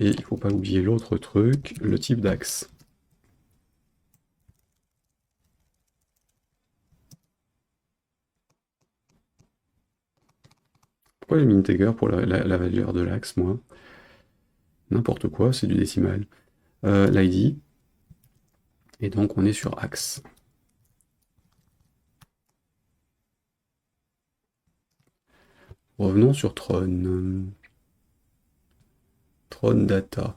Et il ne faut pas oublier l'autre truc, le type d'axe. Pourquoi j'ai mis integer pour la valeur de l'axe, moi? N'importe quoi, c'est du décimal. L'ID, et donc on est sur axe. Revenons sur Tron. Tron data.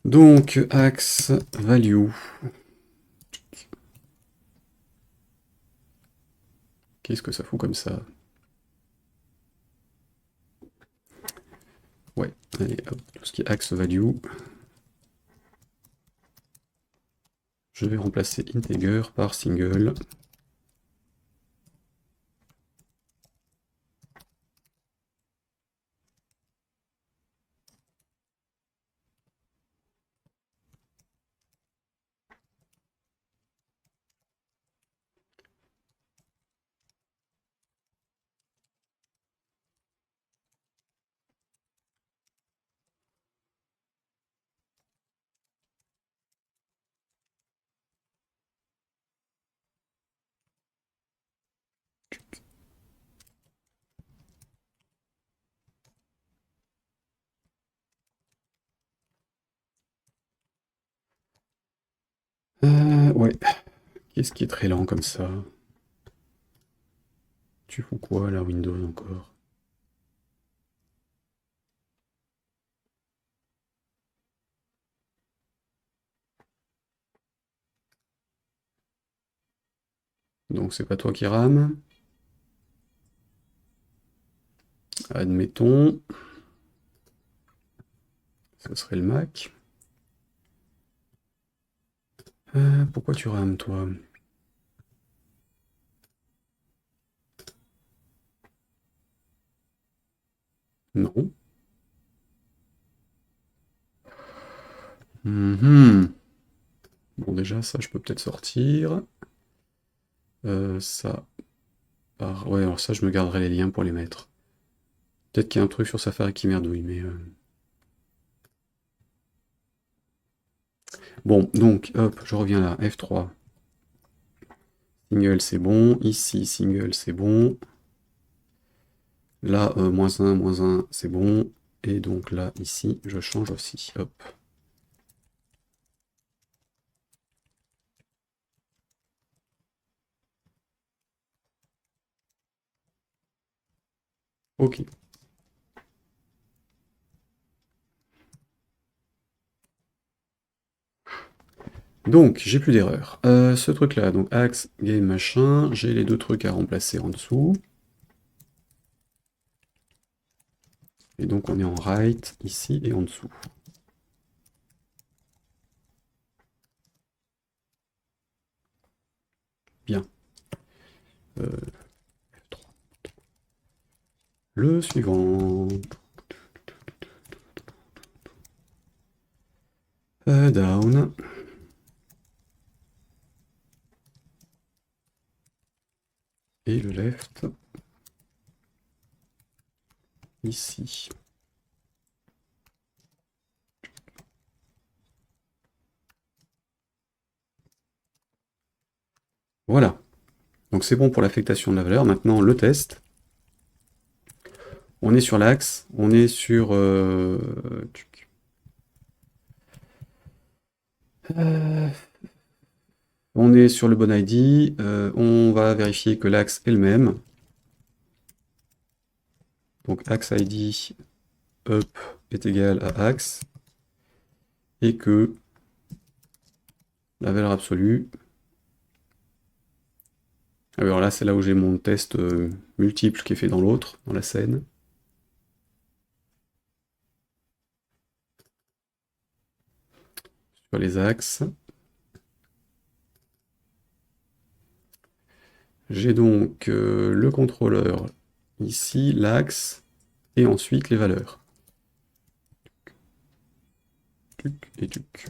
Donc axe value. Qu'est-ce que ça fout comme ça? Ouais, allez, hop, tout ce qui est axe value. Je vais remplacer integer par single. Ouais. Qu'est-ce qui est très lent comme ça? Tu fous quoi là, Windows encore? Donc c'est pas toi qui rame. Admettons. Ce serait le Mac. Pourquoi tu rames toi? Non. Mhm. Bon déjà ça je peux peut-être sortir. Ça. Ouais alors ça je me garderai les liens pour les mettre. Peut-être qu'il y a un truc sur Safari qui merdouille, mais... Bon, donc, hop, je reviens là, F3. Single, c'est bon. Ici, single, c'est bon. Là, moins un, c'est bon. Et donc là, ici, je change aussi. Hop. Ok. Donc, j'ai plus d'erreur. Ce truc-là, donc axe, game, machin, j'ai les deux trucs à remplacer en dessous. Et donc, on est en right, ici et en dessous. Bien. F3. Le suivant. Down. Et le left. Ici. Voilà. Donc c'est bon pour l'affectation de la valeur. Maintenant, le test. On est sur l'axe, on est sur... on est sur le bon ID. On va vérifier que l'axe est le même. Donc axe ID up est égal à axe. Et que la valeur absolue... Alors là, c'est là où j'ai mon test multiple qui est fait dans l'autre, dans la scène. Sur les axes. J'ai donc le contrôleur ici, l'axe, et ensuite les valeurs. Tuc et tuc.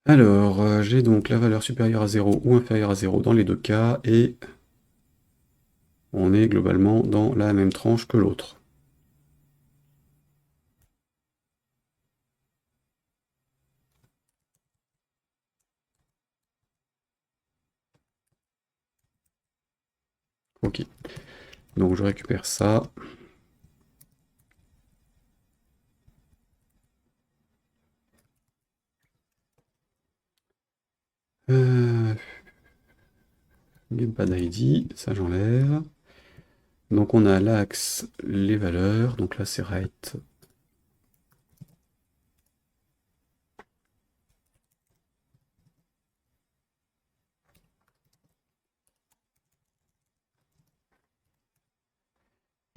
Alors, j'ai donc la valeur supérieure à 0 ou inférieure à 0 dans les deux cas, et on est globalement dans la même tranche que l'autre. Ok, donc je récupère ça. Gamepad ID, ça j'enlève. Donc on a l'axe, les valeurs, donc là c'est right.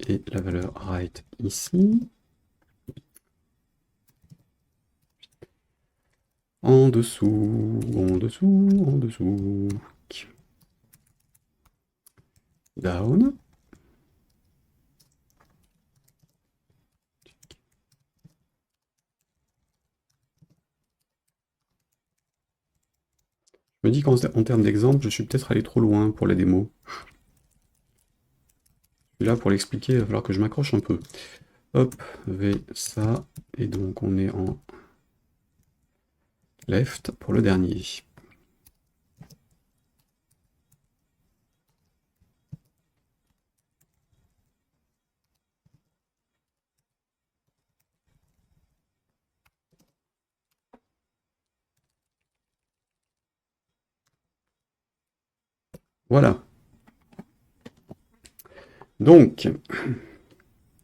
Et la valeur right ici. En dessous, en dessous, en dessous. Down. Je me dis qu'en termes d'exemple, je suis peut-être allé trop loin pour la démo. Et là, pour l'expliquer, il va falloir que je m'accroche un peu. Hop, V, ça. Et donc, on est en left pour le dernier. Voilà. Donc,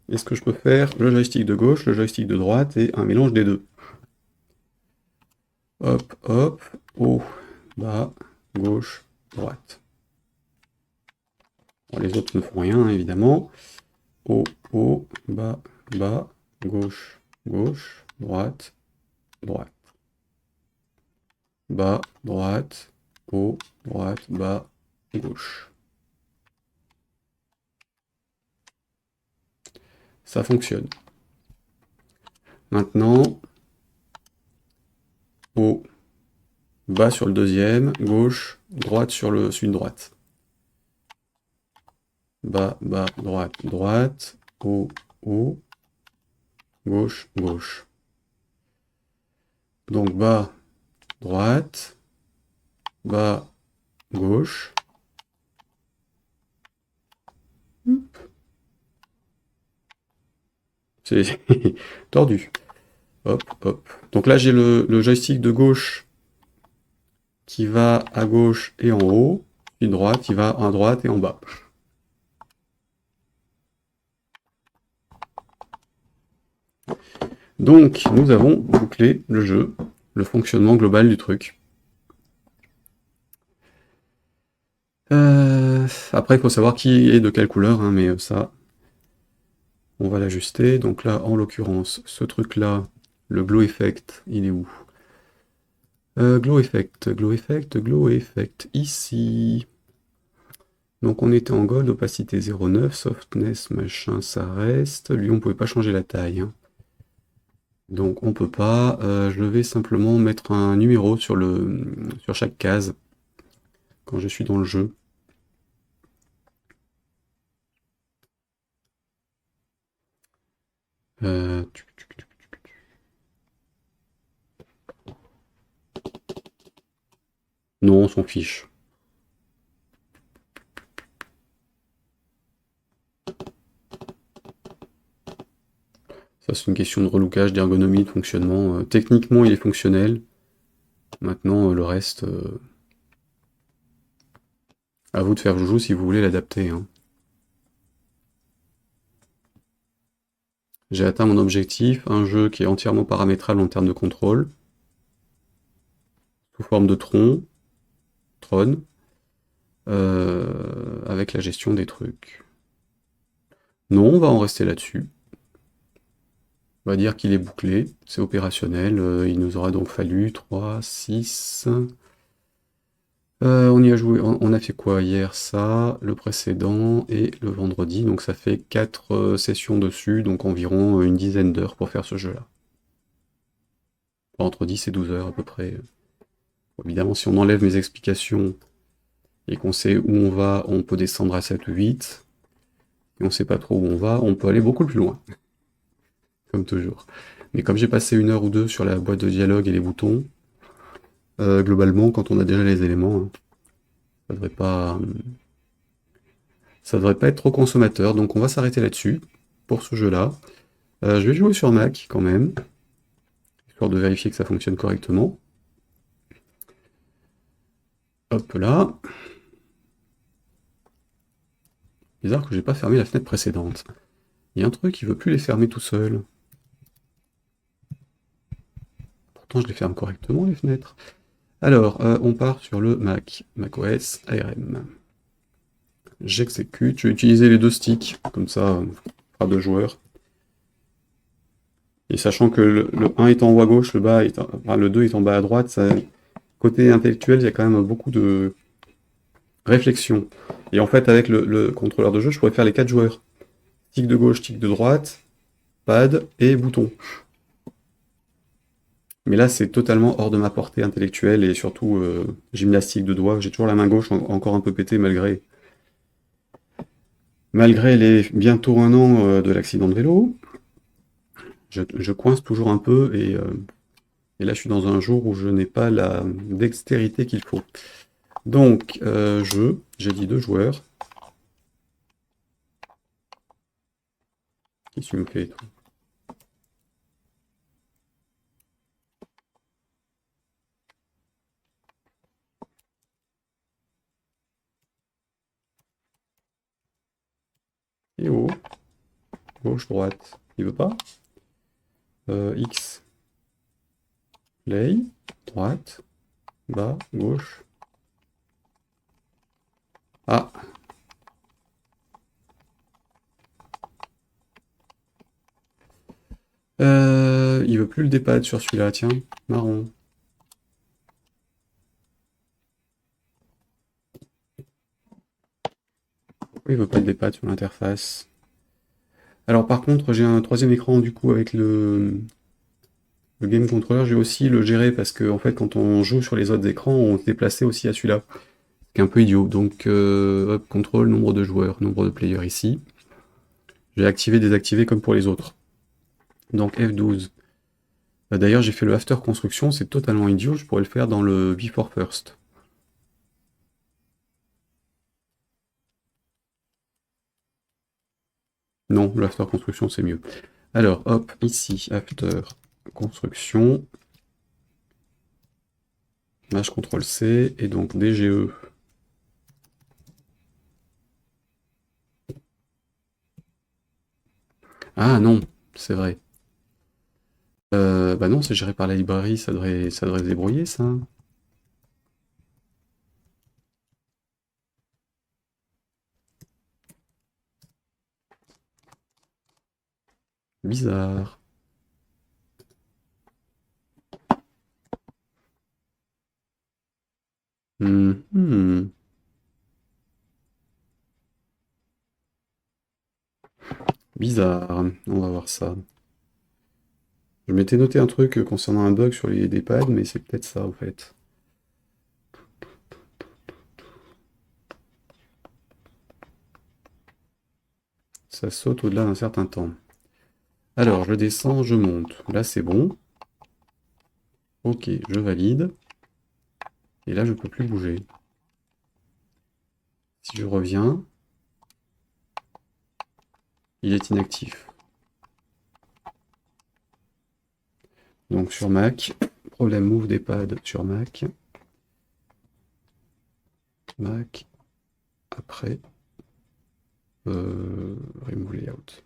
est-ce que je peux faire le joystick de gauche, le joystick de droite et un mélange des deux? Hop, hop, haut, bas, gauche, droite. Bon, les autres ne font rien, hein, évidemment. Haut, haut, bas, bas, gauche, gauche, droite, droite. Bas, droite, haut, droite, bas, gauche. Ça fonctionne. Maintenant, haut, bas sur le deuxième, gauche, droite sur le celui de droite. Bas, bas, droite, droite, haut, haut, gauche, gauche. Donc bas, droite, bas, gauche. C'est tordu. Hop, hop. Donc là, j'ai le joystick de gauche qui va à gauche et en haut, puis droite qui va à droite et en bas. Donc, nous avons bouclé le jeu, le fonctionnement global du truc. Après, il faut savoir qui est de quelle couleur, hein, mais ça, on va l'ajuster. Donc là, en l'occurrence, ce truc-là, le glow effect, il est où? Glow effect, glow effect, glow effect, ici. Donc on était en gold, opacité 0,9, softness, machin, ça reste. Lui, on pouvait pas changer la taille, hein. Donc on peut pas. Je vais simplement mettre un numéro sur chaque case quand je suis dans le jeu. Euh, Non, on s'en fiche. Ça, c'est une question de relookage, d'ergonomie, de fonctionnement. Techniquement, il est fonctionnel. Maintenant, le reste, à vous de faire joujou si vous voulez l'adapter, hein. J'ai atteint mon objectif, un jeu qui est entièrement paramétrable en termes de contrôle, sous forme de Tron, avec la gestion des trucs. Non, on va en rester là-dessus. On va dire qu'il est bouclé, c'est opérationnel, il nous aura donc fallu 3, 6... on y a joué, on a fait quoi hier? Ça, le précédent et le vendredi, donc ça fait 4 sessions dessus, donc environ une dizaine d'heures pour faire ce jeu-là. Enfin, entre 10 et 12 heures à peu près. Évidemment, si on enlève mes explications et qu'on sait où on va, on peut descendre à 7 ou 8. Et on sait pas trop où on va, on peut aller beaucoup plus loin, comme toujours. Mais comme j'ai passé 1 heure ou 2 sur la boîte de dialogue et les boutons, globalement, quand on a déjà les éléments, hein, ça devrait pas, ça devrait pas être trop consommateur. Donc on va s'arrêter là-dessus pour ce jeu-là. Je vais jouer sur Mac quand même, histoire de vérifier que ça fonctionne correctement. Hop là. Bizarre que j'ai pas fermé la fenêtre précédente. Il y a un truc qui veut plus les fermer tout seul. Pourtant je les ferme correctement les fenêtres. Alors, on part sur le Mac, macOS ARM. J'exécute, je vais utiliser les 2 sticks, comme ça on fera 2 joueurs. Et sachant que le 1 est en haut à gauche, le 2 est en bas à droite, côté intellectuel, il y a quand même beaucoup de réflexion. Et en fait, avec le contrôleur de jeu, je pourrais faire les 4 joueurs. Stick de gauche, stick de droite, pad et bouton. Mais là, c'est totalement hors de ma portée intellectuelle et surtout gymnastique de doigts. J'ai toujours la main gauche encore un peu pétée malgré les bientôt 1 an de l'accident de vélo. Je coince toujours un peu et là je suis dans un jour où je n'ai pas la dextérité qu'il faut. Donc, j'ai dit 2 joueurs. Qu'est-ce que tu me fais, toi? Et oh, gauche, droite. Il veut pas? X, play, droite, bas, gauche. Ah, il veut plus le dépad sur celui-là, tiens, marron. Pourquoi il veut pas le dépad sur l'interface? Alors par contre, j'ai un troisième écran du coup avec le game controller, je vais aussi le gérer parce que en fait quand on joue sur les autres écrans, on se déplaçait aussi à celui-là. C'est un peu idiot. Donc hop, contrôle, nombre de joueurs, nombre de players ici. J'ai activé, désactivé comme pour les autres. Donc F12. D'ailleurs j'ai fait le after construction, c'est totalement idiot, je pourrais le faire dans le before first. Non, le after construction c'est mieux. Alors hop, ici, after construction. Là je contrôle C, et donc DGE. Ah non, c'est vrai. Bah non, c'est géré par la librairie, ça devrait se débrouiller, ça. Bizarre. Hmm. Bizarre. On va voir ça. Je m'étais noté un truc concernant un bug sur les pads, mais c'est peut-être ça, en fait. Ça saute au-delà d'un certain temps. Alors, je descends, je monte. Là, c'est bon. Ok, je valide. Et là, je peux plus bouger. Si je reviens, il est inactif. Donc sur Mac, problème move des pads sur Mac. Mac, après, remove layout.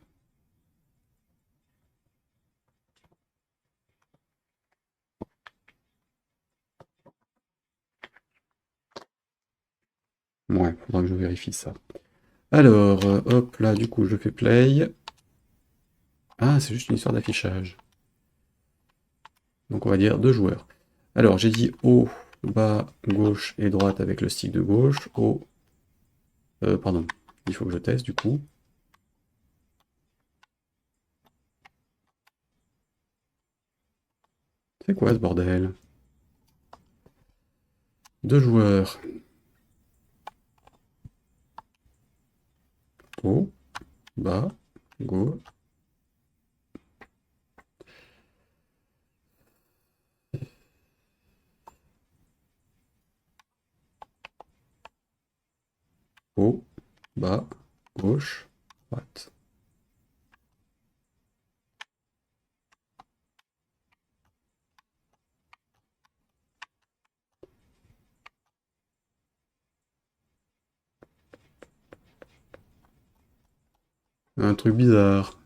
Ouais, faudra que je vérifie ça. Alors, hop, là, du coup, je fais play. Ah, c'est juste une histoire d'affichage. Donc on va dire 2 joueurs. Alors, j'ai dit haut, bas, gauche et droite avec le stick de gauche. Haut, pardon, il faut que je teste du coup. C'est quoi ce bordel? Deux joueurs. Haut, bas, gauche. Haut, bas, gauche, droite. Un truc bizarre.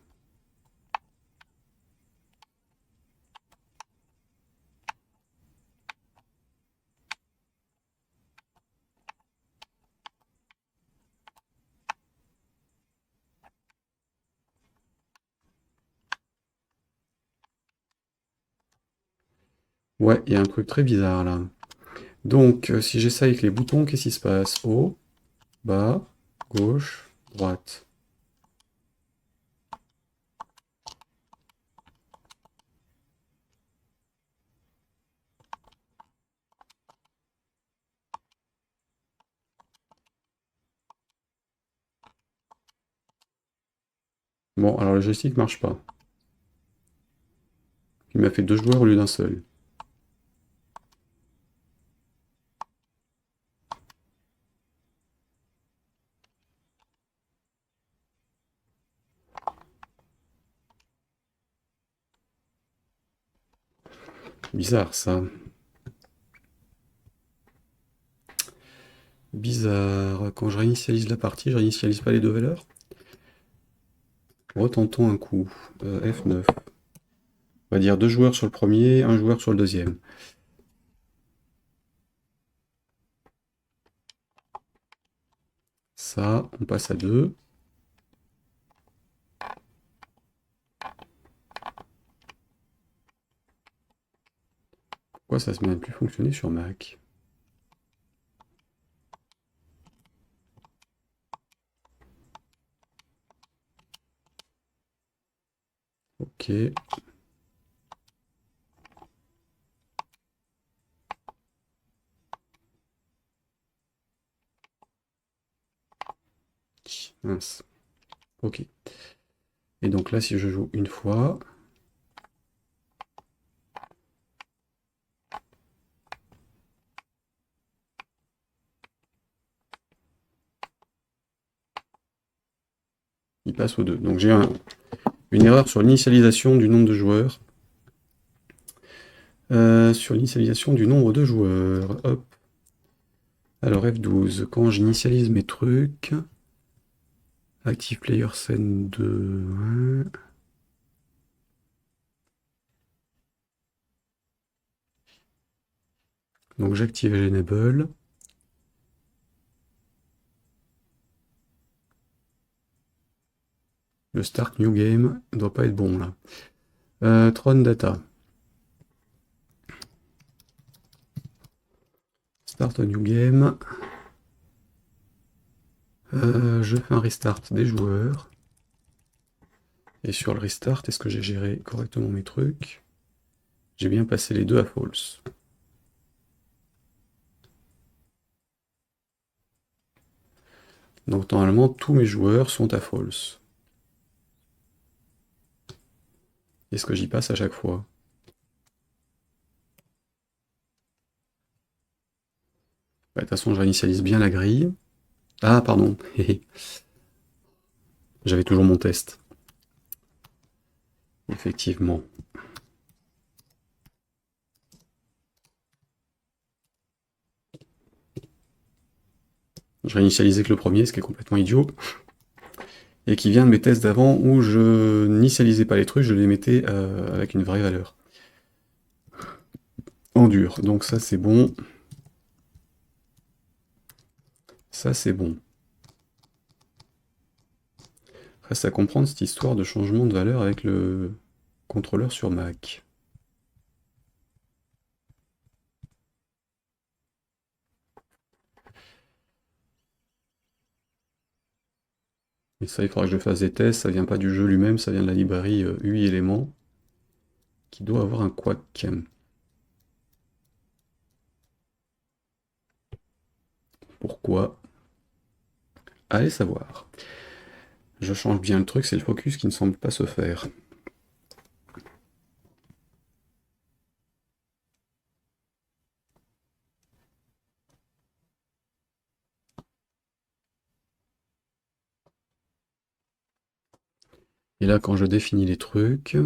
Ouais, il y a un truc très bizarre là. Donc, si j'essaye avec les boutons, qu'est-ce qui se passe? Haut, bas, gauche, droite. Bon, alors le joystick marche pas. Il m'a fait deux joueurs au lieu d'un seul. Bizarre ça. Bizarre. Quand je réinitialise la partie, je réinitialise pas les deux valeurs. Retentons un coup. F9. On va dire deux joueurs sur le premier, un joueur sur le deuxième. Ça, on passe à 2. Pourquoi ça se met à ne plus fonctionner sur Mac? Ok. Mince. Ok. Et donc là, si je joue une fois, il passe aux deux. Donc j'ai une erreur sur l'initialisation du nombre de joueurs. Sur l'initialisation du nombre de joueurs. Hop. Alors F12, quand j'initialise mes trucs, Active Player Scène 2. Ouais. Donc j'active l'enable. Le Start New Game ne doit pas être bon là. Tron Data. Start a New Game. Je fais un restart des joueurs. Et sur le restart, est-ce que j'ai géré correctement mes trucs? J'ai bien passé les deux à false. Donc normalement, tous mes joueurs sont à false. Est-ce que j'y passe à chaque fois? Bah, de toute façon, je réinitialise bien la grille. Ah, pardon. J'avais toujours mon test. Effectivement. Je réinitialisais que le premier, ce qui est complètement idiot. Et qui vient de mes tests d'avant où je n'initialisais pas les trucs, je les mettais avec une vraie valeur. En dur. Donc ça, c'est bon. Ça, c'est bon. Reste à comprendre cette histoire de changement de valeur avec le contrôleur sur Mac. Et ça, il faudra que je fasse des tests. Ça vient pas du jeu lui-même, ça vient de la librairie UI éléments, qui doit avoir un quack. Pourquoi? Allez savoir. Je change bien le truc, c'est le focus qui ne semble pas se faire. Et là, quand je définis les trucs...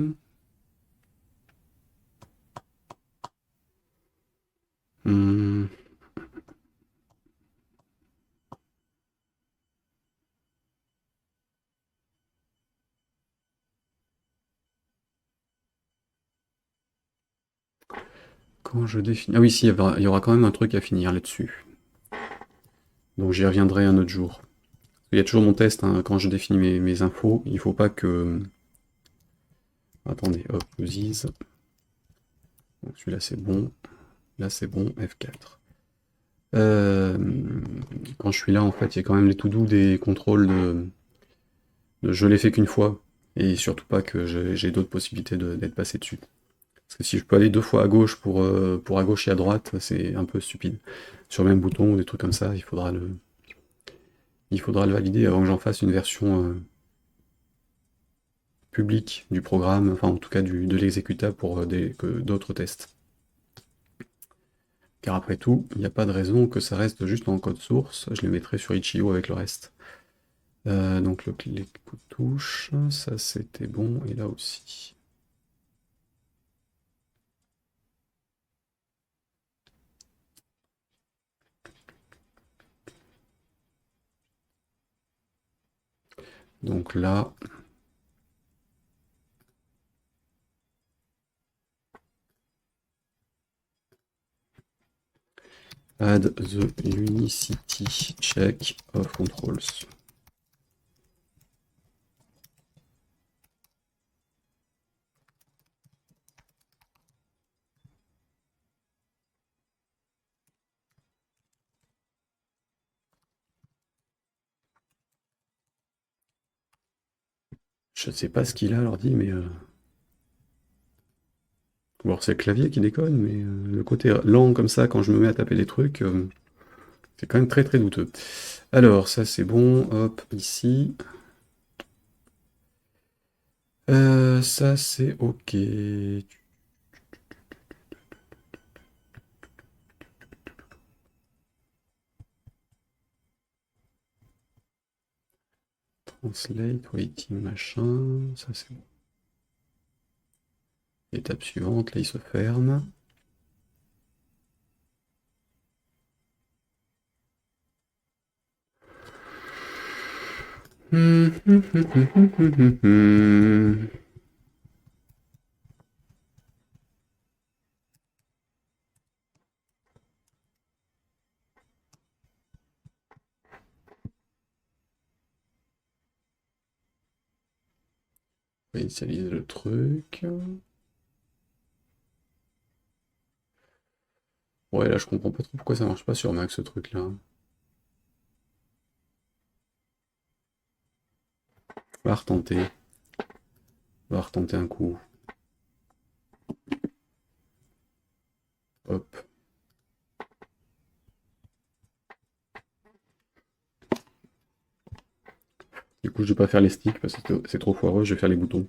hmm, quand je définis... Ah oui, si, il y aura quand même un truc à finir là-dessus. Donc j'y reviendrai un autre jour. Il y a toujours mon test, hein, quand je définis mes infos, il faut pas que... Attendez, hop, this. Donc celui-là c'est bon, là c'est bon, F4. Euh, Quand je suis là, en fait, il y a quand même les to-do des contrôles de je l'ai fait qu'une fois, et surtout pas que j'ai d'autres possibilités d'être passé dessus. Parce que si je peux aller deux fois à gauche pour à gauche et à droite, c'est un peu stupide. Sur le même bouton ou des trucs comme ça, il faudra le valider avant que j'en fasse une version publique du programme, enfin en tout cas de l'exécutable pour d'autres tests. Car après tout, il n'y a pas de raison que ça reste juste en code source, je les mettrai sur Itch.io avec le reste. Donc les coups de touche, ça c'était bon, et là aussi. Donc là, add the unicity check of controls. Je sais pas ce qu'il a l'ordi, mais... Bon, c'est le clavier qui déconne, mais le côté lent comme ça, quand je me mets à taper des trucs, c'est quand même très très douteux. Alors, ça c'est bon, hop, ici. Ça c'est ok. Translate, waiting, machin, ça c'est bon. Étape suivante, là il se ferme. On va initialiser le truc. Ouais, là je comprends pas trop pourquoi ça marche pas sur Mac ce truc-là. On va retenter. On va retenter un coup. Hop. Du coup, je vais pas faire les sticks parce que c'est trop foireux, je vais faire les boutons.